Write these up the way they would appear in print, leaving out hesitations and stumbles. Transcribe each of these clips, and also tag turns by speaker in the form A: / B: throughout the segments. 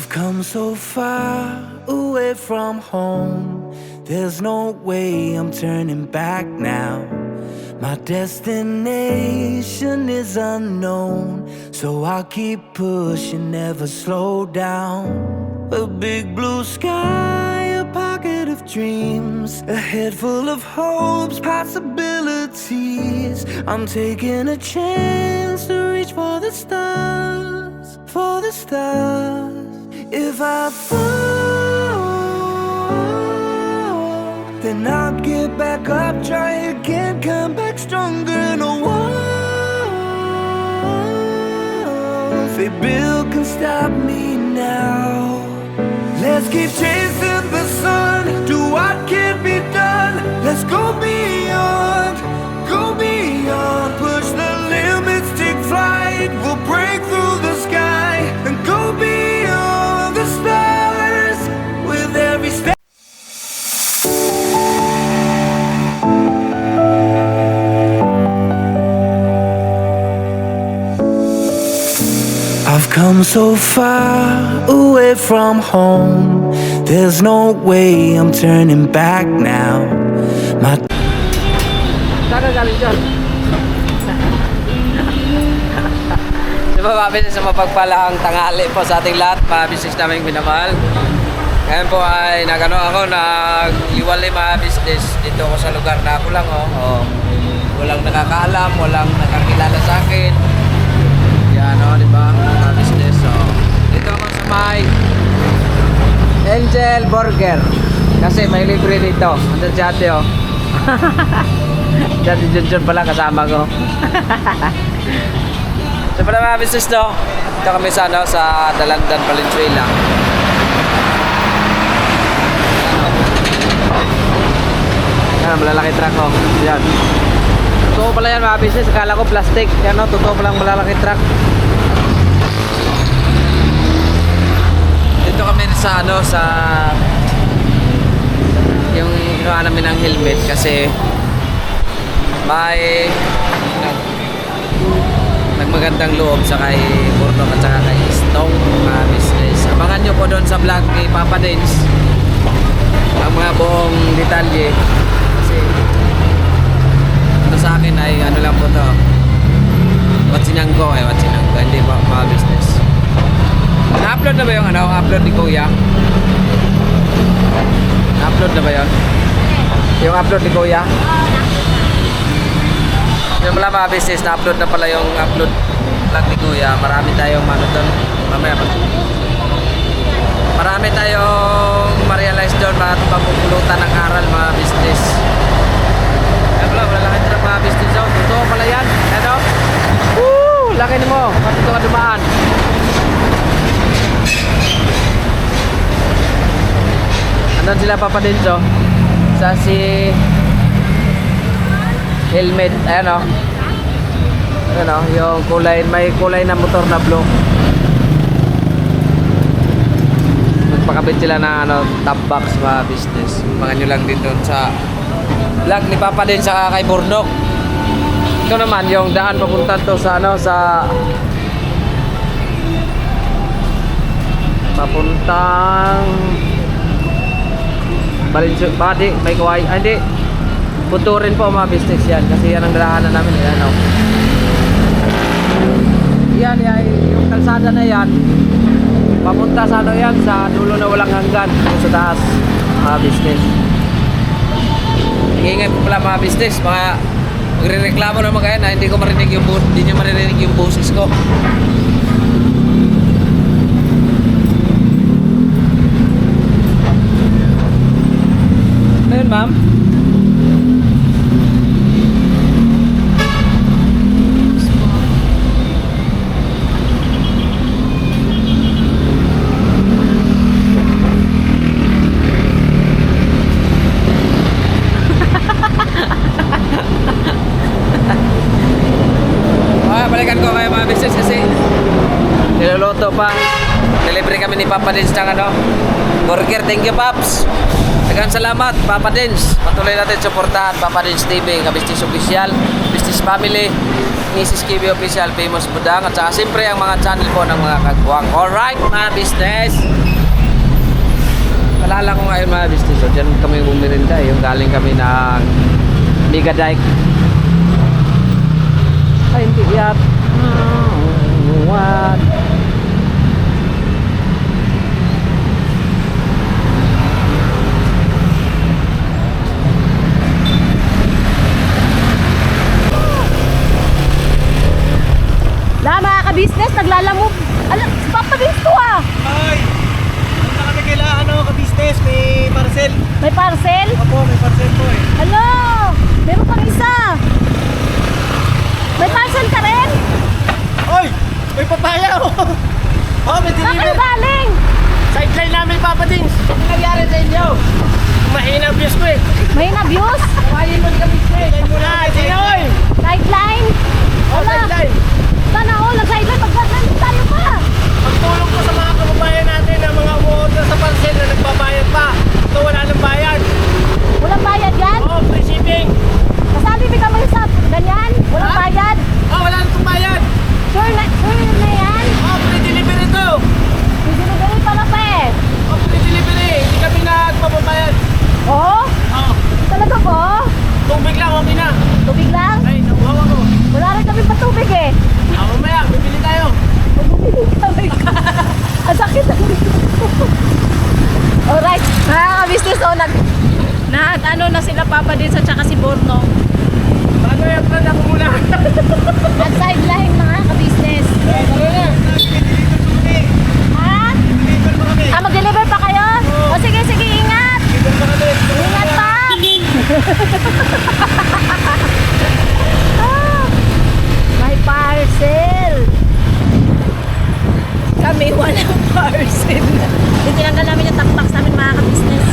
A: I've come so far away from home. There's no way I'm turning back now. My destination is unknown, so I'll keep pushing, never slow down. A big blue sky, a pocket of dreams, a head full of hopes, possibilities. I'm taking a chance to reach for the stars, for the stars. If I fall, then I'll get back up, try again, come back stronger. No walls they build can stop me now. Let's keep chasing the sun, do what can be done. Let's go beyond, push the limits, take flight. We'll break through the sky and go beyond the stars with every step. I've come so far away from home. There's no way I'm turning back now.
B: Saan ka galing dyan? Diba mga business, sa mapagpalang tanghali po sa ating lahat, mga business naming minamahal. Ngayon po ay nagano ako, nagliwalay mga business dito ako sa lugar na ako lang. Walang nakakaalam, walang nakakilala sa akin. Yan o, diba mga business. Dito ako sa may Angel Burger kasi may libre dito. Andun si ate o. Dati Junjun pala kasama ko. So pala mga business no, dito kami sa, sa Dalandan, Valenzuela. Yan, malalaki truck ko. Yan. Totoo pala yan mga business, akala ko plastic. Yan o, totoo palang malalaki truck. Dito kami sa sa yung ginawa namin ng helmet kasi may magandang loob sa kay Burnok at saka kay Stone mga business. Abangan nyo po doon sa vlog ni Papa Dins ang mga buong detalye kasi ito sa akin ay ano lang po to, watsinanggo hindi pa mga business. Na-upload na ba yung upload ni Kuya? Na-upload na ba yun? Yung upload ni Kuya? Yung pala mga business, na-upload na pala yung upload vlog ni Kuya. Marami tayong doon. Mamaya pa. Marami tayong ma-realize doon, mapupulutan ng aral mga business. Yan pala, wala lang ito mga business. Totoo pala yan. Ano? Woo! Laki ni mo. Pati ito ka dumaan. Andun sila Papa Denso sa si helmet, ayan o. Ayan o, yung kulay, may kulay na motor na blue. Magpakabit sila na top box mga business. Mga nyo lang din doon sa vlog ni Papa din sa kay Burnok. Ito naman yung daan papunta to sa sa papuntang Valenzuela, badi, may kuway, hindi Buturin po mga business yan kasi yan ang dalahanan namin. Yan o, yan yung kalsada na yan papunta sa yan, sa dulo na walang hanggan sa taas mga business. Ingay po pala mga business, mga magre-reklamo naman kayo na hindi ko marinig yung hindi nyo maririnig yung boses ko. Ayun ma'am. Balikan ko kayo mga business kasi niluluto pa. Delivery kami ni Papa Dins ng burger. Thank you Paps. Daghang salamat Papa Dins. Patuloy natin suportahan Papa Dins TV, ka business official. Business Family, Mrs. Kibi Official, Famous Budang, at saka siyempre ang mga channel ko ng mga kagwang. Alright mga business! Kalala ko ngayon mga business, so dyan kami umirinda, yung galing kami ng Mega Dike. Ay, hindi yat. What?
C: Mga ka-business, naglalamove. Alam, si Papa Vince to ah.
D: Ay! Punta kami kailangan ka-business, may parcel.
C: May parcel?
D: Opo, may parcel po eh.
C: Hello! Meron pang isa. May parcel ka rin?
D: Oy! May papaya oh! Oh, may
C: Saan kayo
D: deliver!
C: galing?
D: Sideline namin, Papa Dings! Ano nangyari sa inyo? Mahina views ko eh.
C: Mahina views?
D: Kawain mo ka business. Sideline mo na, sino oy!
C: Sideline?
D: Oh,
C: Wala.
D: sideline!
C: Sana all, nag-sideline. Pagkakalit tayo pa.
D: Magtulong po sa mga kababayan natin na mga umuorder sa parcel na nagbabayad pa. Ito wala nang bayad.
C: Walang bayad yan?
D: Oh, free shipping!
C: Kasabi mo kami sa ganyan? Walang
D: Ha?
C: bayad?
D: Oh, wala nang bayad!
C: Sure na yan?
D: Oh, free delivery to!
C: Hindi na ganun pala pa eh.
D: Oh, free delivery! Hindi kami nagpapabayad.
C: Oo?
D: Oh,
C: Talaga po?
D: tubig lang, okay na.
C: Tubig lang?
D: Ay, nakuha ko.
C: Wala rin kami patubig eh.
D: Mamaya, bibili tayo.
C: Ang sakit ang dito. Alright, mga ka-business, so ano na sila Papa din sa tsaka si Borno.
D: Paano yung plan ako muna?
C: Nag-sideline mga ka-business. Ha? Mag-deliver pa kayo? O sige, sige, ingat. Ingat pa. May parcel. Kami walang parcel. Tinanggal namin yung takpak sa amin mga ka-business.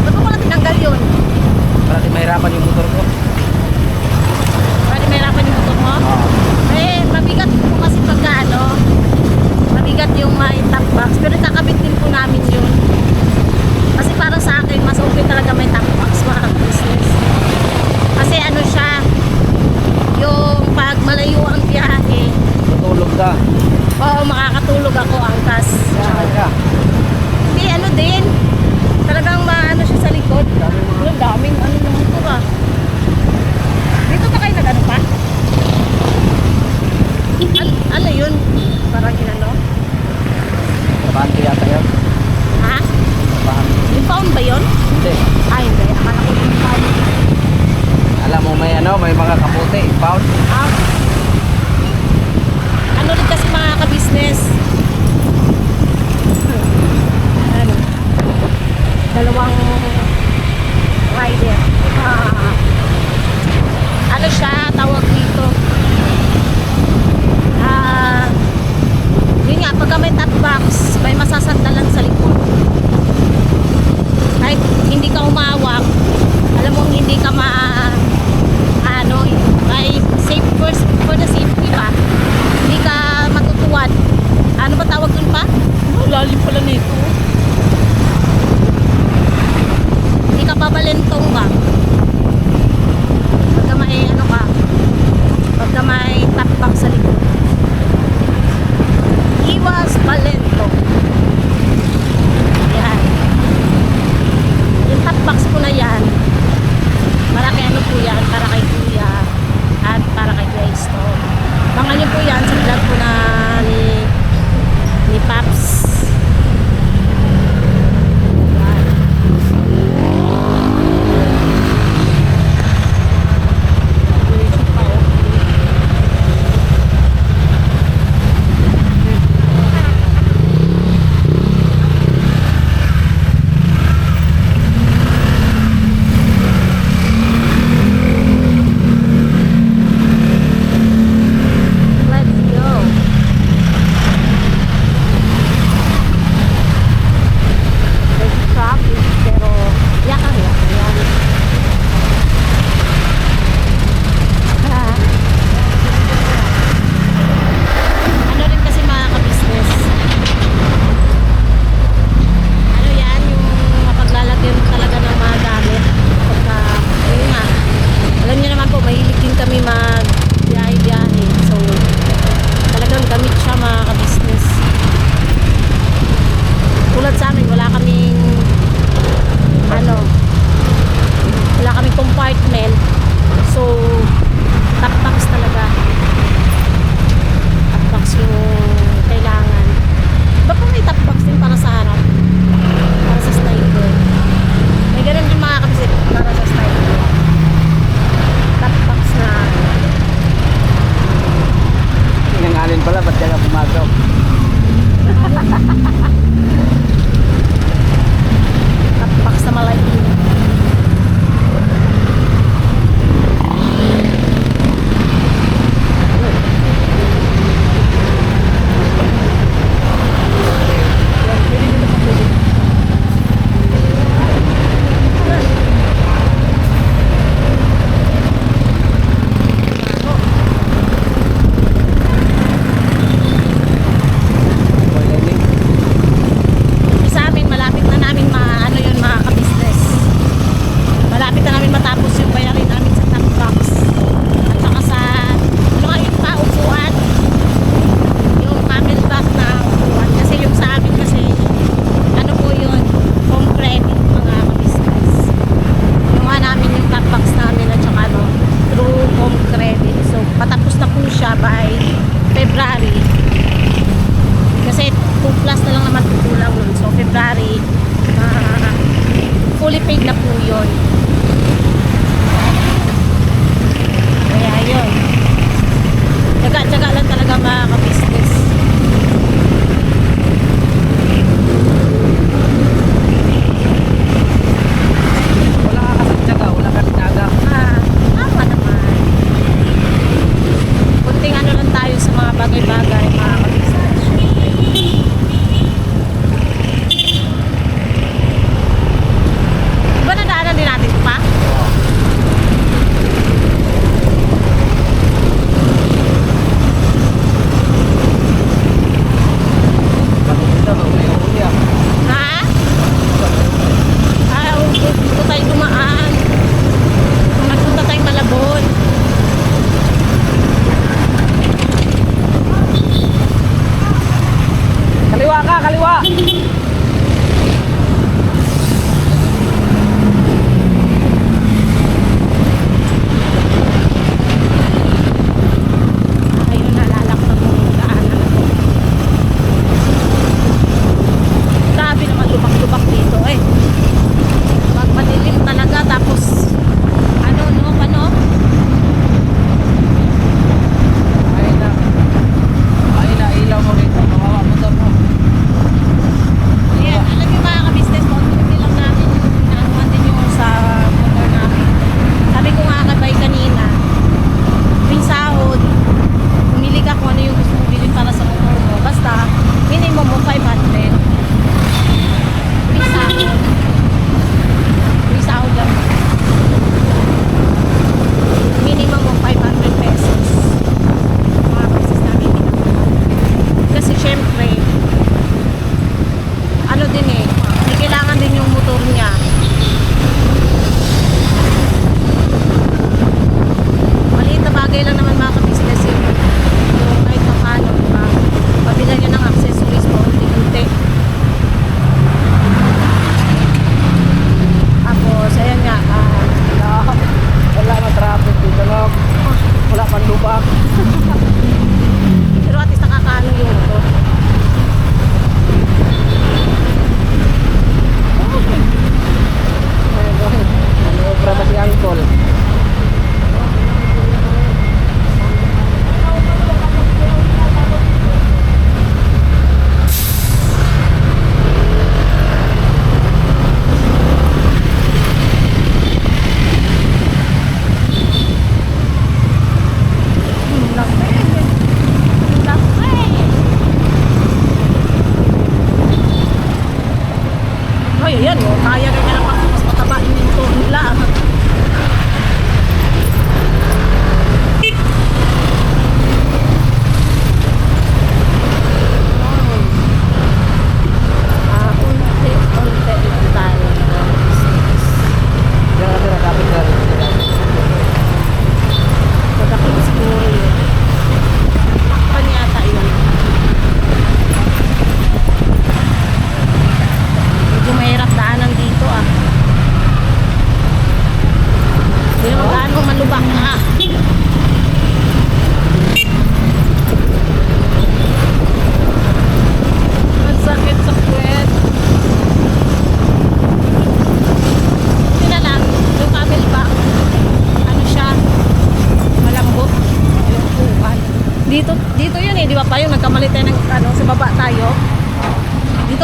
C: Ba't mo pala tinanggal yun?
B: Para di mahirapan yung motor ko.
C: Para di mahirapan yung motor mo? Eh, mabigat po kasi pagka mabigat yung may top box. Pero kakabit din po namin yun. Kasi para sa akin, mas okay talaga may top box mga ka-business. Kasi ano siya, yung pag malayo ang biyahe,
B: Tutulog ka.
C: oo, makakatulog ako angkas.
B: Saan ka?
C: Hindi, ano din, talagang maano siya sa likod. Ang daming ano ng motor ah. Dito ba kayo nag-ano pa? Ano yun? Parang inano?
B: Kabante yata yan.
C: Ha?
B: Kabante.
C: Yung pound ba yun?
B: Hindi.
C: Ay, hindi. Akala ko yung pound.
B: Alam mo may mga kaputi. Pound.
C: Ah. Ano rin kasi mga ka-business? Ano? Dalawang rider. Ano siya? Tawag dito. Yun nga, pagka may top box, may masasandalan sa likod. Kahit hindi ka umawak, alam mo hindi ka may safe for the safety pa. Hindi ka matutuwad. Ano ba tawag dun pa? Oh, lalim pala nito. Hindi ka babalentong ba? Pagka may pagka may top box sa likod. Iwas balento. Yan. Yung top box po na yan, malaki po yan, para kay Kuya at para kay Grace to. Mga nyo po yan sa vlog po na ni Paps. Yan. Let's go. kaming compartment. So, top box talaga. Top box yung kailangan. Ba po may top box din para sa harap? Para sa sniper. May ganun din mga kabisip para sa sniper. Top box na
B: Nangalin pala, ba't ka pumasok?
C: top box na malaking.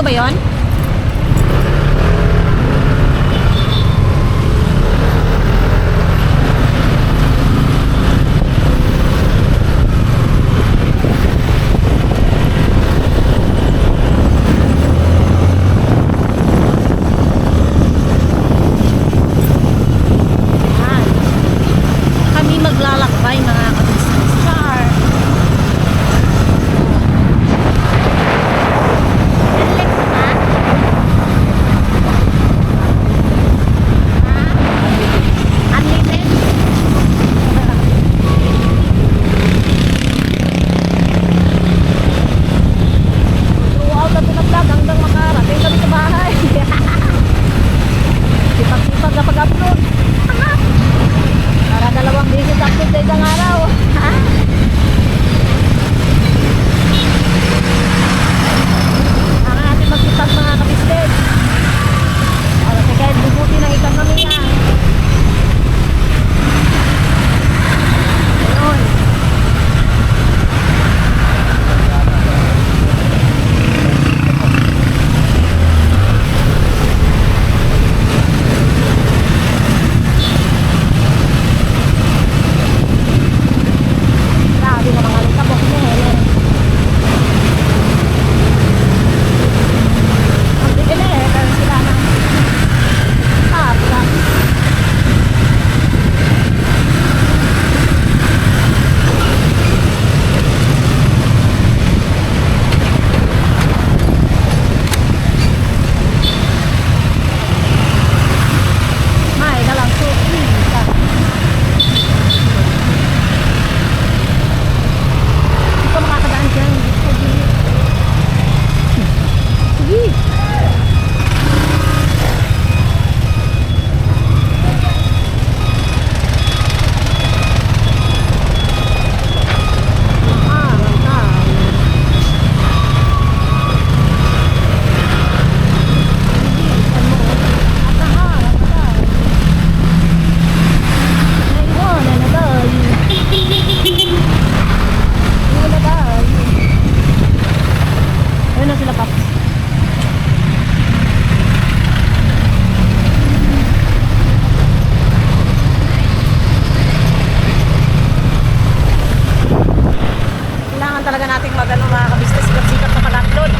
C: ba yon? Kami maglalakbay mga kabisnes. Char! Relax na? Ha? Unlimited? Throughout na pinablog hanggang makarating kami sa bahay. Sipag-sipag na pag-upload. Para 2 beses upload sa isang araw. Ha? Ang ating magsipag mga kabisnes. Kasi kahit bubuti ng isang kami yan. Ayun. Grabe na mga litabok niya eh. Ang bigyan eh, pero sila na. Tapos. May dalang suki. Hindi ka makakadaan dyan. Sige. Mantap. Bilisan mo. Atahan. Naiwanan na tayo. Wala tayo. Ayun na sila, Paps. Kailangan talaga nating mag-ano mga kabisnes, sikat-sikat na mag-upload.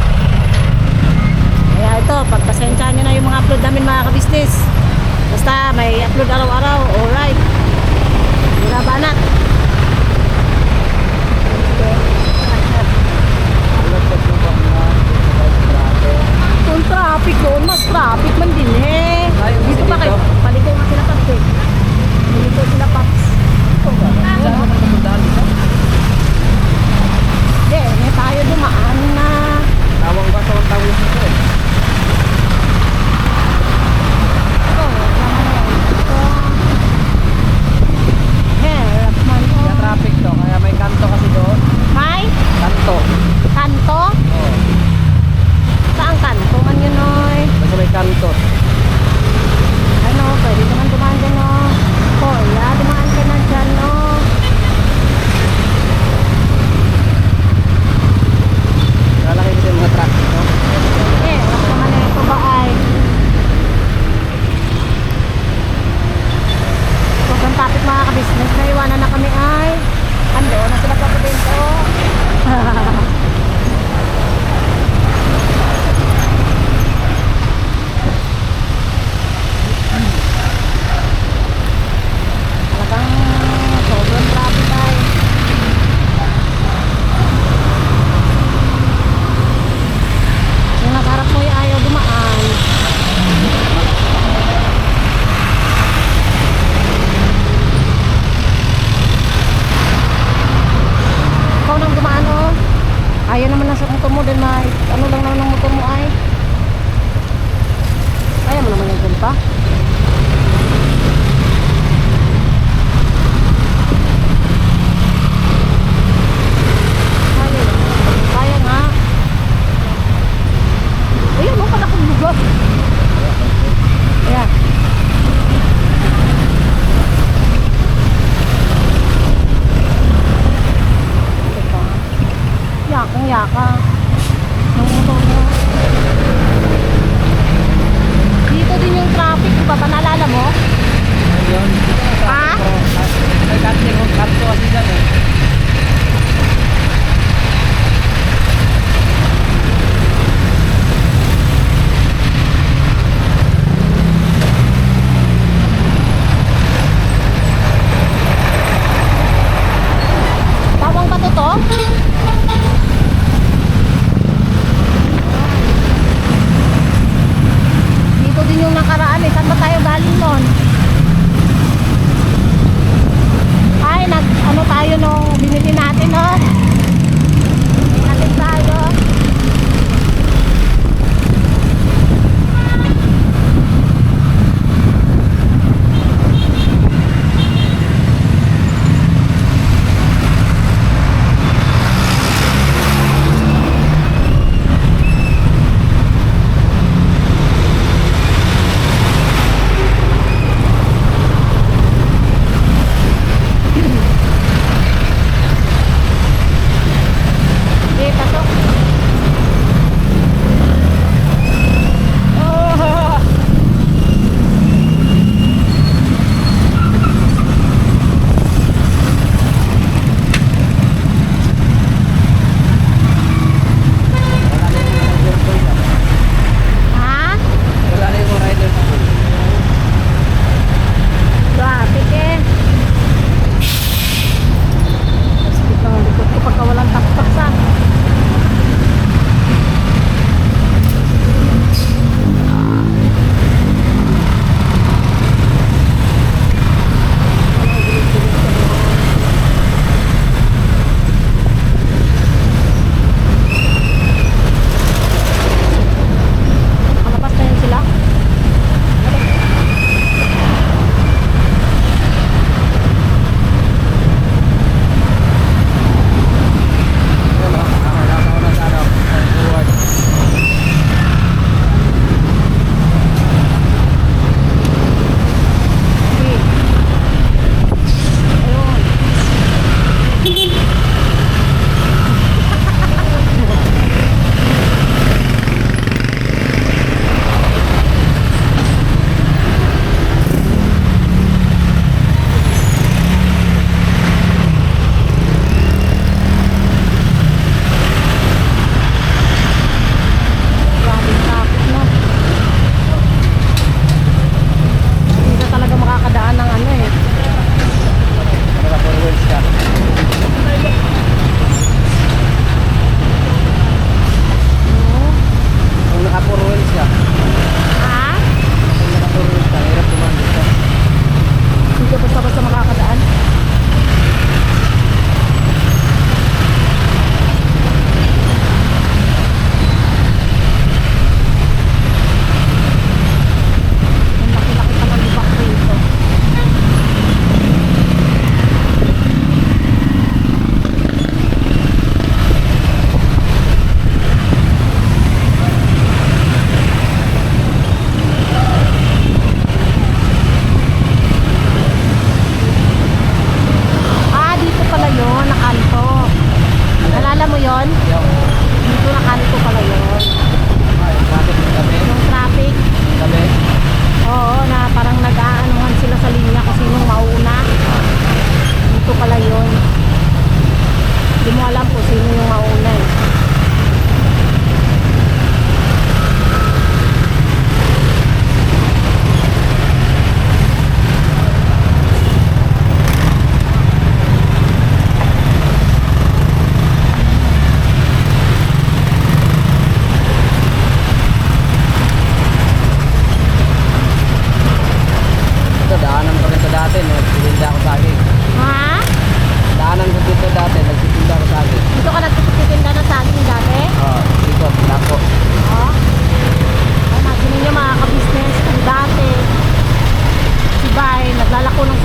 C: Kaya ito, pagpasensyahan nyo na yung mga upload namin mga kabisnes. Basta may upload araw-araw, alright. Wala banat. Kung traffic doon, mas traffic man din eh. Dito pa kayo, paliko nga sila Paps eh. Paliko sila Paps. Hindi, may tayo dumaan na.
B: Tawang ba sa 1,000 ito eh?
C: Ito, ito. Help man.
B: Kaya traffic to, kaya may kanto kasi doon.
C: May
B: Kanto.
C: kanto?
B: Oo.
C: Saan kanto man yun oy?
B: Basta may kanto.
C: Ano, pwede naman dumaan dyan no. Kuya, dumaan ka na dyan no.
B: Lalaki kasi yung mga traffic, no?
C: Eh, wala naman na ito ba ay. Sobrang topic mga kabisnes, naiwanan na kami ay. Ando na sila pa dito. Talagang sobrang traffic ay. Yung nagharap mo yung ayaw dumaan. Ikaw nang dumaan oh. Ayaw naman na sa motor mo dahil may ano lang naman ng motor mo ay. Ayaw mo naman yung ganito. Kaya nga. Ayun, mo pala kong lugar. Ayan. Ito pa. Yakang yaka. Ng motor mo.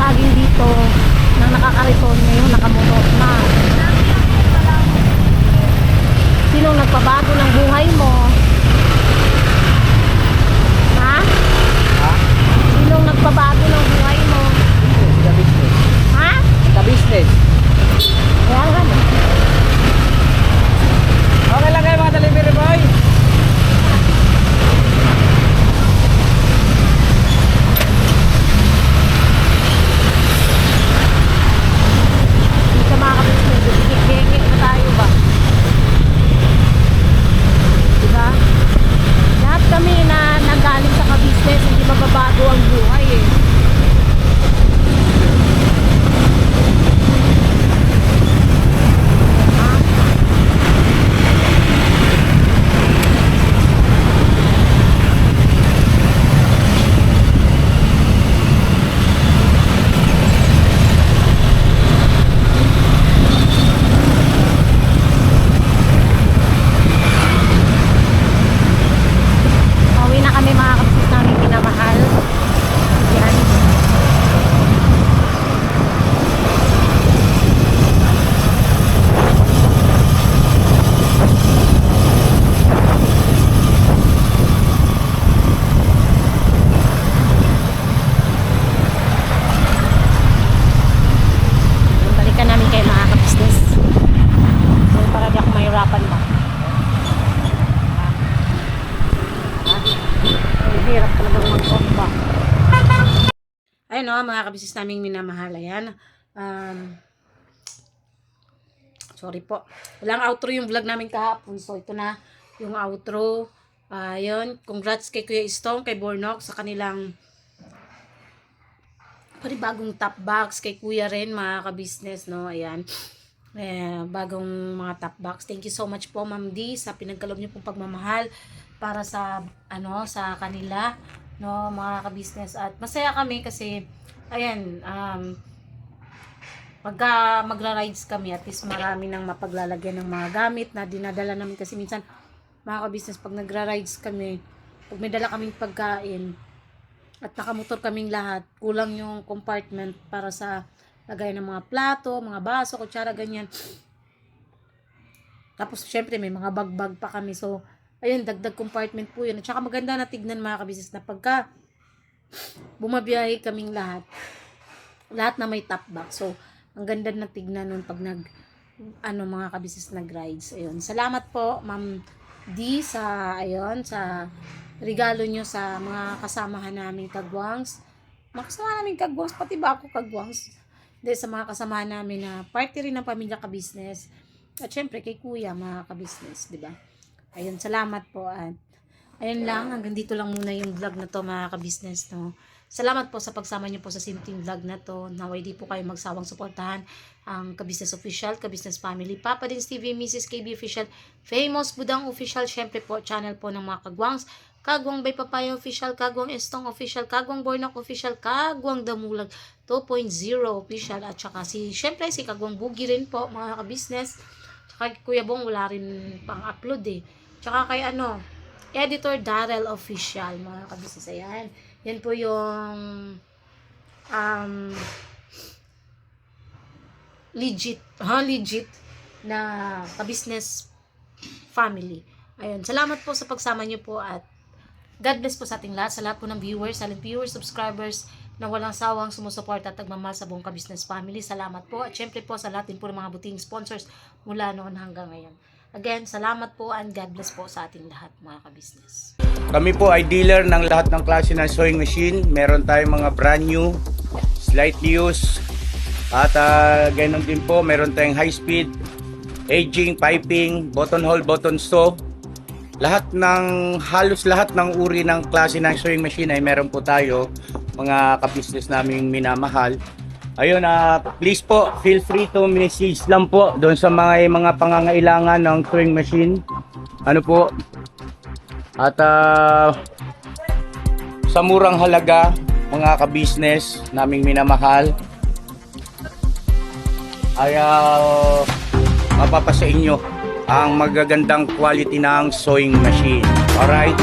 C: laging dito nang nakakariton ngayon, nakamotor na. Sinong nagpabago ng buhay mo? Ha? Sinong nagpabago ng buhay mo?
B: Sa business.
C: Ha?
B: Sa business.
C: Kaya nga.
B: Okay lang kayo mga delivery boy.
C: Hindi ka makakabisnes. Hingit na tayo ba? Diba? Lahat kami na nanggaling sa kabisnes, hindi mababago ang buhay eh. Pauwi na kami mga kabisnes namin pinamahal. Yan. Balikan namin kayo mga kabisnes. So, para di ako mahirapan mo. Ay, hirap talagang mag-off ba? Ayun o, mga kabisnes naming minamahal. Ayan. Sorry po. Walang outro yung vlog namin kahapon. So, ito na yung outro. Ayun. Congrats kay Kuya Istong, kay Bornok sa kanilang bagong top box. Kay Kuya rin, mga kabisnes, no? Ayan. Bagong mga top box. Thank you so much po, Ma'am D, sa pinagkaloob niyo pong pagmamahal para sa sa kanila, no, mga kabisnes. At masaya kami kasi ayan, pagka magra-rides kami, at least marami nang mapaglalagyan ng mga gamit na dinadala namin kasi minsan mga kabisnes, pag nagra-rides kami, pag may dala kaming pagkain at nakamotor kaming lahat, kulang yung compartment para sa lagay ng mga plato, mga baso, kutsara, ganyan. Tapos syempre may mga bag-bag pa kami, so ayun, dagdag compartment po yun. At saka maganda na tignan mga kabisnes na pagka bumabiyahe kaming lahat na may top box. So, ang ganda na tignan nun pag mga kabisnes nag-rides. Ayun. Salamat po, Ma'am D, sa regalo nyo sa mga kasamahan namin kagwangs. Mga kasama namin kagwangs, pati ba ako kagwangs? Sa mga kasamahan namin na party rin ng pamilya kabisnes. At syempre, kay Kuya, mga kabisnes, di ba? Ayun, salamat po. At ayun lang, hanggang dito lang muna yung vlog na to, mga kabisnes, no. Salamat po sa pagsama niyo po sa simpleng vlog na to. Naway di po kayo magsawang suportahan ang Kabisnes Official, Kabisnes Family, Papa Dins TV, Mrs. KB Official, Famous Budang Official, syempre po, channel po ng mga kagwangs, Kagwang by Papaya Official, Kagwang Estong Official, Kagwang Bornok Official, Kagwang Damulag 2.0 Official, at saka syempre si Kagwang Bugi rin po, mga kabisnes. Tsaka Kuya Bong, wala rin pang upload eh. Tsaka kay Editor Darrell Official, mga kabisnes. Ayan. Yan po yung legit na kabisnes family. Ayun. Salamat po sa pagsama niyo po at God bless po sa ating lahat, sa lahat po ng viewers, silent viewers, subscribers na walang sawang sumusuporta at nagmamahal sa buong Kabisnes Family. Salamat po. At syempre po sa lahat din po ng mga buting sponsors mula noon hanggang ngayon. Again, salamat po and God bless po sa ating lahat, mga kabisnes.
E: Kami po ay dealer ng lahat ng klase ng sewing machine. Meron tayong mga brand new, slightly used, at ganoon din po, meron tayong high speed, aging, piping, button hole, button sew. Halos lahat ng uri ng klase ng sewing machine ay meron po tayo, mga kabisnes naming minamahal. Ayun, please po, feel free to message lang po doon sa mga pangangailangan ng sewing machine. Ano po? At sa murang halaga, mga kabisnes naming minamahal, ay mapapasa inyo ang magagandang quality ng sewing machine. Alright?